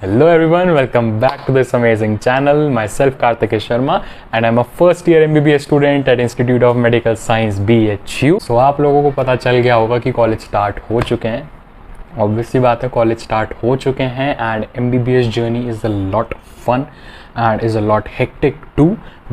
Hello everyone, welcome back to this amazing channel. Myself Karthikesh Sharma and I'm a first year MBBS student at Institute of Medical Science BHU. So आप लोगों को पता चल गया होगा कि college start हो चुके हैं. ऑब्वियसली बात है, कॉलेज स्टार्ट हो चुके हैं and MBBS journey is a lot fun and is a lot hectic too,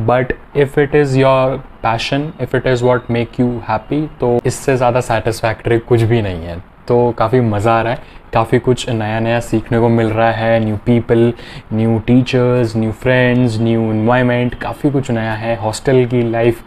but if it is your passion, if it is what make you happy, तो इससे ज़्यादा satisfactory कुछ भी नहीं है. तो काफ़ी मज़ा आ रहा है, काफ़ी कुछ नया नया सीखने को मिल रहा है. New people, new teachers, new friends, new environment, काफ़ी कुछ नया है. हॉस्टल की लाइफ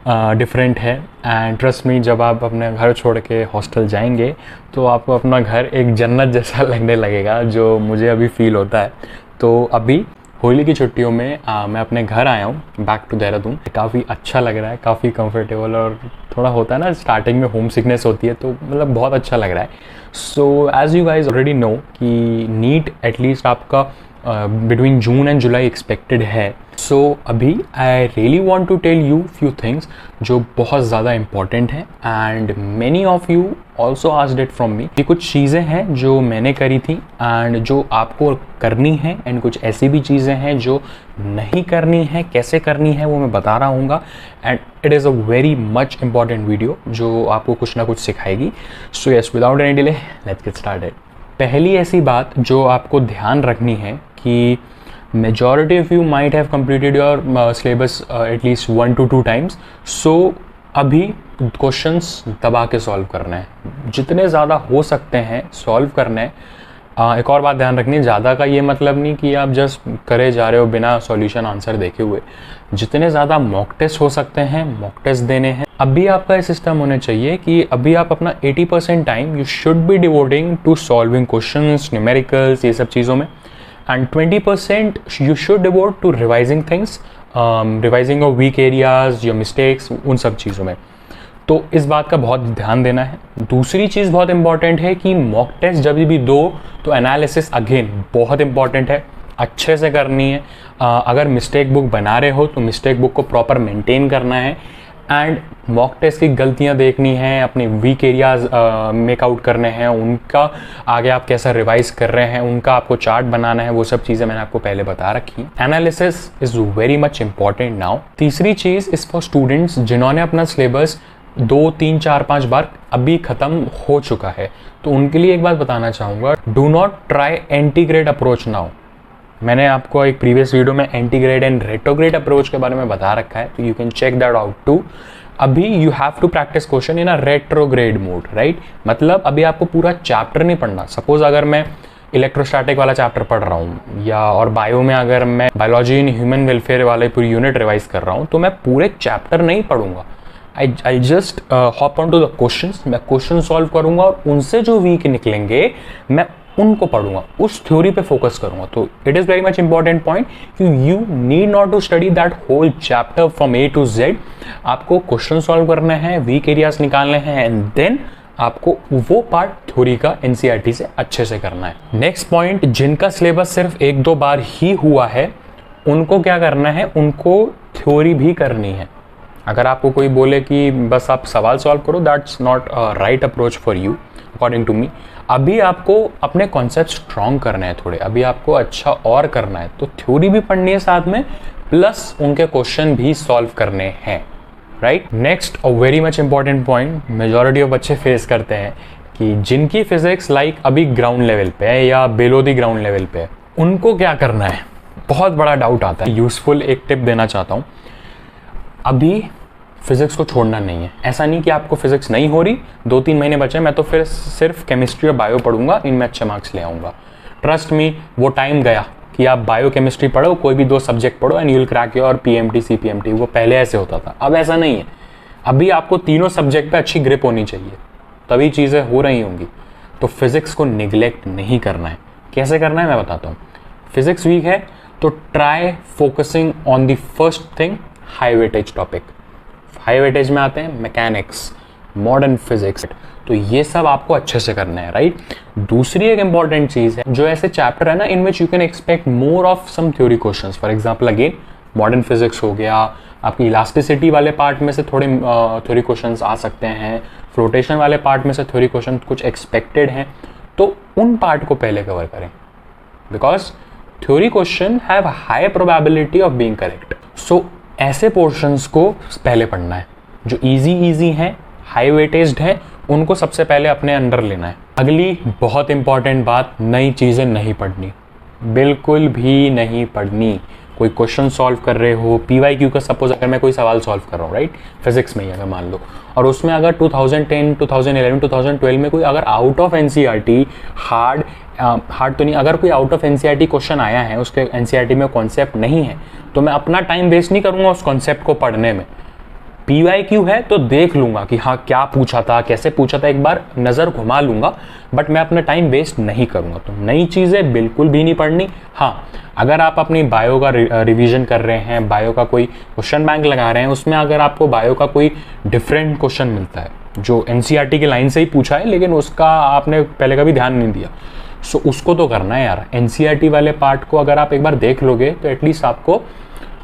डिफरेंट है एंड ट्रस्ट मी, जब आप अपने घर छोड़ के हॉस्टल जाएंगे तो आपको अपना घर एक जन्नत जैसा लगने लगेगा, जो मुझे अभी फील होता है. तो अभी होली की छुट्टियों में मैं अपने घर आया हूँ, बैक टू देहरादून. काफ़ी अच्छा लग रहा है, काफ़ी कंफर्टेबल, और थोड़ा होता है ना स्टार्टिंग में होम सिकनेस होती है, तो मतलब बहुत अच्छा लग रहा है. So as you guys already know कि नीट एटलीस्ट आपका between June and July expected है. सो अभी I really want to tell you few things जो बहुत ज़्यादा इंपॉर्टेंट हैं and many of you also asked it from me. ये कुछ चीज़ें हैं जो मैंने करी थी एंड जो आपको करनी है, एंड कुछ ऐसी भी चीज़ें हैं जो नहीं करनी है. कैसे करनी है वो मैं बता रहा हूँ and it is a very much important video जो आपको कुछ ना कुछ सिखाएगी. So yes, without any delay let's get started. पहली ऐसी बात जो आपको ध्यान रखनी है कि majority of you might have completed your syllabus at least 1 to 2 times. So अभी क्वेश्चंस दबा के सॉल्व करना है, जितने ज़्यादा हो सकते हैं सॉल्व करना है. एक और बात ध्यान रखनी है, ज़्यादा का ये मतलब नहीं कि आप जस्ट करे जा रहे हो बिना सॉल्यूशन आंसर देखे हुए. जितने ज़्यादा मॉक टेस्ट हो सकते हैं मॉक टेस्ट देने हैं. अभी आपका ये सिस्टम होना चाहिए कि अभी आप अपना 80% time you should be devoting to solving questions, numericals, ये सब चीज़ों में, and 20% you should devote to revising things, revising your weak areas, your mistakes, उन सब चीज़ों में. तो इस बात का बहुत ध्यान देना है. दूसरी चीज़ बहुत इंपॉर्टेंट है कि मॉक टेस्ट जब भी दो तो एनालिसिस अगेन बहुत इंपॉर्टेंट है, अच्छे से करनी है. अगर मिस्टेक बुक बना रहे हो तो मिस्टेक बुक को प्रॉपर मेंटेन करना है एंड मॉक टेस्ट की गलतियां देखनी है, अपने वीक एरियाज मेक आउट करने हैं, उनका आगे आप कैसा रिवाइज कर रहे हैं उनका आपको चार्ट बनाना है. वो सब चीज़ें मैंने आपको पहले बता रखी हैं. Analysis is very much important now. तीसरी चीज़ इज़ फॉर स्टूडेंट्स जिन्होंने अपना सिलेबस 2, 3, 4, 5 बार अभी ख़त्म हो चुका है, तो उनके लिए एक बात बताना चाहूँगा, do not try antegrade approach now. मैंने आपको एक प्रीवियस वीडियो में एंटीग्रेड एंड रेट्रोग्रेड अप्रोच के बारे में बता रखा है, तो you can check that out too. अभी you have to practise question in a retrograde mode, right. मतलब अभी आपको पूरा चैप्टर नहीं पढ़ना. सपोज अगर मैं इलेक्ट्रोस्टैटिक वाला चैप्टर पढ़ रहा हूँ या और बायो में अगर मैं बायोलॉजी इन ह्यूमन वेलफेयर वाले पूरी यूनिट रिवाइज कर रहा हूँ, तो मैं पूरे चैप्टर नहीं पढ़ूंगा. I just hop on to the questions. मैं क्वेश्चन सॉल्व करूंगा और उनसे जो वीक निकलेंगे मैं उनको पढ़ूंगा, उस थ्योरी पे फोकस करूंगा. तो it is very much important point कि you need not to study that whole chapter from A to Z. आपको क्वेश्चन सॉल्व करना है, वीक एरियाज निकालने हैं एंड देन आपको वो पार्ट थ्योरी का NCERT से अच्छे से करना है. नेक्स्ट पॉइंट, जिनका सिलेबस सिर्फ 1-2 बार ही हुआ है उनको क्या करना है, उनको थ्योरी भी करनी है. अगर आपको कोई बोले कि बस आप सवाल सॉल्व करो, that's not a right approach for you according to me. अभी आपको अपने कॉन्सेप्ट स्ट्रॉन्ग करने हैं थोड़े, अभी आपको अच्छा और करना है, तो थ्योरी भी पढ़नी है साथ में, प्लस उनके क्वेश्चन भी सॉल्व करने हैं, right. Next a very much important point majority of बच्चे फेस करते हैं कि जिनकी फिजिक्स लाइक अभी ग्राउंड लेवल पे है या बिलो द ग्राउंड लेवल पे है, उनको क्या करना है. बहुत बड़ा डाउट आता है. यूजफुल एक टिप देना चाहता हूँ. अभी फिजिक्स को छोड़ना नहीं है. ऐसा नहीं कि आपको फिजिक्स नहीं हो रही, 2-3 महीने बचे मैं तो फिर सिर्फ केमिस्ट्री और बायो पढ़ूंगा, इनमें अच्छे मार्क्स ले आऊँगा. ट्रस्ट मी, वो टाइम गया कि आप बायो केमिस्ट्री पढ़ो, कोई भी 2 सब्जेक्ट पढ़ो and you will crack your PMT CPMT. वो पहले ऐसे होता था, अब ऐसा नहीं है. अभी आपको तीनों सब्जेक्ट पे अच्छी ग्रिप होनी चाहिए, तभी चीज़ें हो रही होंगी. तो फिजिक्स को निगलेक्ट नहीं करना है. कैसे करना है मैं बताता हूँ. फिजिक्स वीक है तो try focusing on the first thing, high weightage topic. High weightage में आते हैं मैकेनिक्स, मॉडर्न फिजिक्स, तो ये सब आपको अच्छे से करना है, राइट. दूसरी एक इंपॉर्टेंट चीज़ है, जो ऐसे चैप्टर है ना in which you can expect more of some theory questions. For example again modern physics हो गया, आपकी इलास्टिसिटी वाले पार्ट में से थोड़े थ्योरी क्वेश्चंस आ सकते हैं, फ्लोटेशन वाले पार्ट में से थ्योरी क्वेश्चन कुछ एक्सपेक्टेड हैं, तो उन पार्ट को पहले कवर करें. Because theory question have high probability of being correct. So ऐसे पोर्शंस को पहले पढ़ना है जो इजी हैं, हाई वेटेज्ड हैं, उनको सबसे पहले अपने अंडर लेना है। अगली बहुत इंपॉर्टेंट बात, नई चीज़ें नहीं पढ़नी, बिल्कुल भी नहीं पढ़नी। कोई क्वेश्चन सॉल्व कर रहे हो, PYQ का सपोज अगर मैं कोई सवाल सॉल्व कर रहा हूँ, राइट, फिजिक्स में ही अगर मान लो, और उसमें अगर 2010, 2011, 2012 में कोई अगर आउट ऑफ NCERT हार्ड तो नहीं, अगर कोई आउट ऑफ NCERT क्वेश्चन आया है, उसके NCERT में कॉन्सेप्ट नहीं है, तो मैं अपना टाइम वेस्ट नहीं करूँगा उस कॉन्सेप्ट को पढ़ने में। PYQ है तो देख लूंगा कि हाँ क्या पूछा था, कैसे पूछा था, एक बार नज़र घुमा लूंगा, बट मैं अपना टाइम वेस्ट नहीं करूंगा। तो नई चीज़ें बिल्कुल भी नहीं पढ़नी। हाँ, अगर आप अपनी बायो का रिवीजन कर रहे हैं, बायो का कोई क्वेश्चन बैंक लगा रहे हैं, उसमें अगर आपको बायो का कोई डिफरेंट क्वेश्चन मिलता है जो NCERT की लाइन से ही पूछा है लेकिन उसका आपने पहले कभी ध्यान नहीं दिया, सो उसको तो करना है यार। NCERT वाले पार्ट को अगर आप एक बार देख लोगे तो एटलीस्ट आपको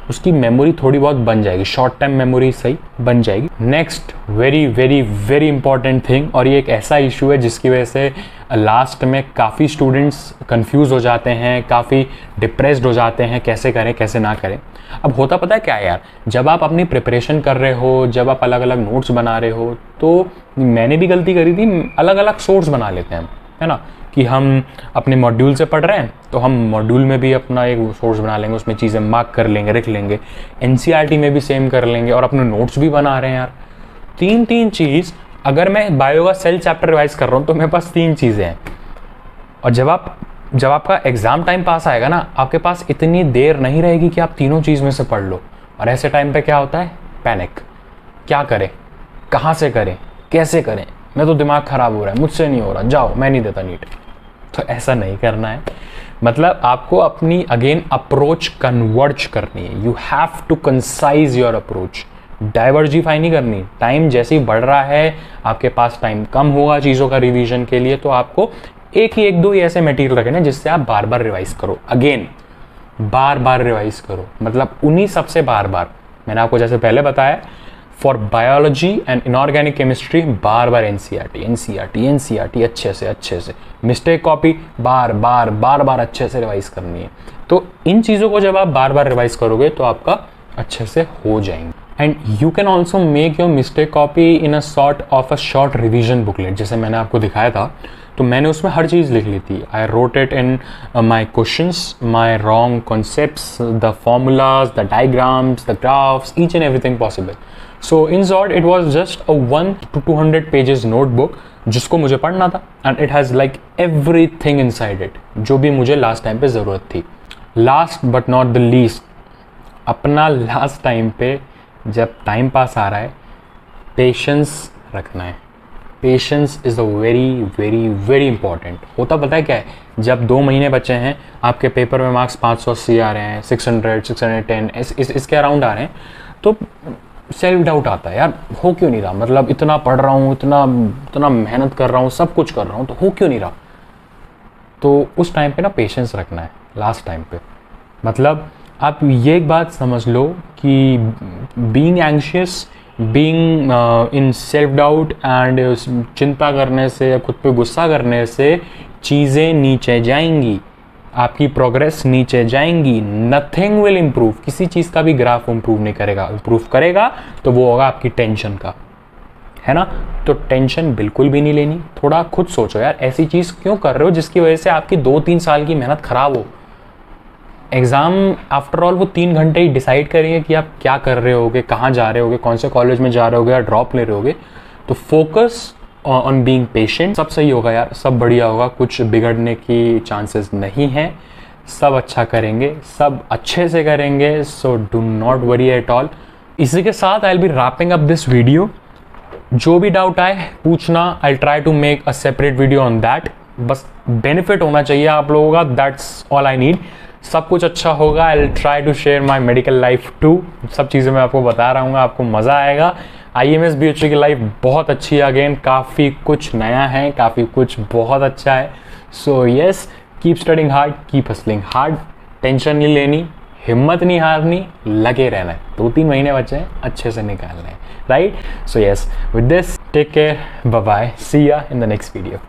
उसकी मेमोरी थोड़ी बहुत बन जाएगी, शॉर्ट टाइम मेमोरी सही बन जाएगी। Next very very very important thing, और ये एक ऐसा इशू है जिसकी वजह से लास्ट में काफ़ी स्टूडेंट्स कंफ्यूज हो जाते हैं, काफ़ी डिप्रेस्ड हो जाते हैं, कैसे करें कैसे ना करें। अब होता पता है क्या है यार, जब आप अपनी प्रिपरेशन कर रहे हो, जब आप अलग अलग नोट्स बना रहे हो, तो मैंने भी गलती करी थी, अलग अलग सोर्स बना लेते हैं, है ना, कि हम अपने मॉड्यूल से पढ़ रहे हैं तो हम मॉड्यूल में भी अपना एक सोर्स बना लेंगे, उसमें चीज़ें मार्क कर लेंगे, लिख लेंगे, NCERT में भी सेम कर लेंगे, और अपने नोट्स भी बना रहे हैं यार। तीन चीज़, अगर मैं बायो का सेल चैप्टर रिवाइज कर रहा हूँ तो मेरे पास 3 चीज़ें हैं, और जब आपका एग्ज़ाम टाइम पास आएगा ना, आपके पास इतनी देर नहीं रहेगी कि आप तीनों चीज़ में से पढ़ लो। और ऐसे टाइम पे क्या होता है, पैनिक, क्या करें, कहाँ से करें, कैसे करें, मैं तो दिमाग ख़राब हो रहा है, मुझसे नहीं हो रहा, जाओ मैं नहीं देता नीट। तो ऐसा नहीं करना है, मतलब आपको अपनी अगेन अप्रोच कन्वर्ज करनी है। You have to concise your approach, diversify नहीं करनी। टाइम जैसे ही बढ़ रहा है, आपके पास टाइम कम होगा चीज़ों का रिवीजन के लिए, तो आपको एक दो ही ऐसे मटेरियल रखे ना जिससे आप बार बार रिवाइज करो, अगेन बार बार रिवाइज करो, मतलब उन्हीं सबसे बार बार। मैंने आपको जैसे पहले बताया, for biology and inorganic chemistry bar bar NCERT अच्छे से, मिस्टेक कॉपी बार बार अच्छे से रिवाइज करनी है। तो इन चीज़ों को जब आप बार बार रिवाइज करोगे तो आपका अच्छे से हो जाएंगे। And you can also make your mistake copy in a sort of a short revision booklet, जैसे मैंने आपको दिखाया था, तो मैंने उसमें हर चीज़ लिख ली थी। I wrote it in my questions, my wrong concepts, the formulas, the diagrams, the graphs, each and everything possible. So in short, it was just a 100 to 200 pages notebook जिसको मुझे पढ़ना था, and it has like everything inside it जो भी मुझे last time पे ज़रूरत थी। Last but not the least, अपना लास्ट टाइम पे जब टाइम पास आ रहा है, पेशेंस रखना है। Patience is a very very very important. होता पता है क्या है, जब 2 महीने बचे हैं, आपके पेपर में मार्क्स 580 आ रहे हैं, 600, 610 इसके अराउंड आ रहे हैं, तो सेल्फ डाउट आता है यार, हो क्यों नहीं रहा, मतलब इतना पढ़ रहा हूँ, इतना मेहनत कर रहा हूँ, सब कुछ कर रहा हूँ, तो हो क्यों नहीं रहा। तो उस टाइम पे ना पेशेंस रखना है लास्ट टाइम पे। मतलब आप ये एक बात समझ लो कि being anxious, being in self doubt and चिंता करने से, खुद पे गुस्सा करने से चीज़ें नीचे जाएंगी, आपकी प्रोग्रेस नीचे जाएंगी, नथिंग विल इम्प्रूव। किसी चीज़ का भी ग्राफ इम्प्रूव नहीं करेगा, इम्प्रूव करेगा तो वो होगा आपकी टेंशन का, है ना। तो टेंशन बिल्कुल भी नहीं लेनी। थोड़ा खुद सोचो यार, ऐसी चीज़ क्यों कर रहे हो जिसकी वजह से आपकी 2-3 साल की मेहनत खराब हो। एग्ज़ाम आफ्टर ऑल वो 3 घंटे ही डिसाइड करेंगे कि आप क्या कर रहे होगे, कहाँ जा रहे होगे, कौन से कॉलेज में जा रहे होगे या ड्रॉप ले रहे होगे। तो फोकस ऑन बीइंग पेशेंट, सब सही होगा यार, सब बढ़िया होगा, कुछ बिगड़ने की चांसेस नहीं हैं, सब अच्छा करेंगे, सब अच्छे से करेंगे। So do not worry at all. इसी के साथ I will be wrapping up this video. जो भी डाउट आए पूछना, I try to make a separate video on that. बस बेनिफिट होना चाहिए आप लोगों का, दैट्स ऑल आई नीड। सब कुछ अच्छा होगा। I will try to share my medical life too. सब चीज़ें मैं आपको बता रहा हूँ, आपको मज़ा आएगा। IMS BHU की लाइफ बहुत अच्छी है, अगेन काफ़ी कुछ नया है, काफ़ी कुछ बहुत अच्छा है। So yes, keep studying hard, keep hustling hard, tension नहीं लेनी, हिम्मत नहीं हारनी, लगे रहना है। 2-3 महीने बचे हैं, अच्छे से निकालना है, right. So yes, with this take care, bye bye, see ya in the next video.